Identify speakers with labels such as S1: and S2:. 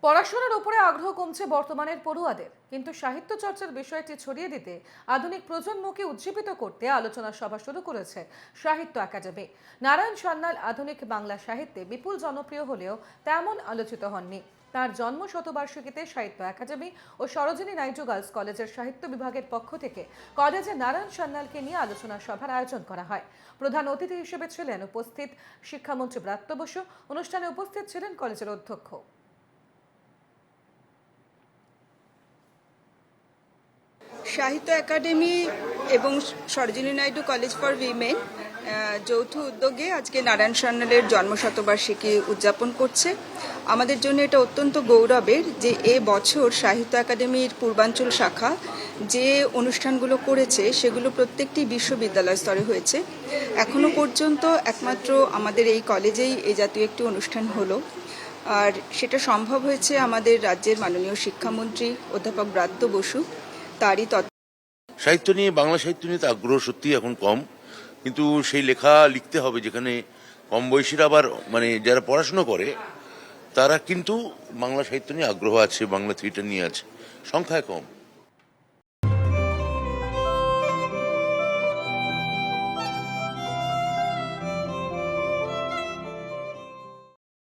S1: পড়াশোনার উপরে আগ্রহ কমছে বর্তমানের পড়ুয়াদের, কিন্তু সাহিত্য চর্চার বিষয়টি ছড়িয়ে দিতে আধুনিক প্রজন্মকে উজ্জীবিত করতে আলোচনা সভা শুরু করেছে সাহিত্য একাডেমি। নারায়ণ সান্যাল আধুনিক বাংলা সাহিত্যে বিপুল জনপ্রিয় হলেও তেমন আলোচিত হননি। তার জন্ম শতবার্ষিকীতে সাহিত্য একাডেমি ও সরোজিনী নাইডু গার্লস কলেজের সাহিত্য বিভাগের পক্ষ থেকে কলেজে নারায়ণ সান্যালকে নিয়ে আলোচনা সভার আয়োজন করা হয়। প্রধান অতিথি হিসেবে ছিলেন উপস্থিত শিক্ষামন্ত্রী ব্রাত্য বসু। অনুষ্ঠানে উপস্থিত ছিলেন কলেজের অধ্যক্ষ।
S2: সাহিত্য একাডেমি এবং Sarojini Naidu college for women যৌথ উদ্যোগে আজকে নারায়ণ সান্যালের জন্মশতবার্ষিকী উদযাপন করছে। আমাদের জন্য এটা অত্যন্ত গৌরবের যে এ বছর সাহিত্য একাডেমির পূর্বাঞ্চল শাখা যে অনুষ্ঠানগুলো করেছে সেগুলো প্রত্যেকটি বিশ্ববিদ্যালয় স্তরে হয়েছে। এখনো পর্যন্ত একমাত্র আমাদের এই কলেজেই এই জাতীয় একটি অনুষ্ঠান হলো, আর সেটা সম্ভব হয়েছে আমাদের রাজ্যের মাননীয় শিক্ষামন্ত্রী অধ্যাপক ব্রাত্য বসু তারই
S3: সাহিত্য নিয়ে, বাংলা সাহিত্য নিয়ে আগ্রহ সত্যি এখন কম, কিন্তু সেই লেখা লিখতে হবে যেখানে কম বয়সীরা আবার যারা পড়াশুনো করে তারা কিন্তু বাংলা সাহিত্য নিয়ে আগ্রহ আছে, বাংলা থিয়েটার নিয়ে আছে, সংখ্যায় কম।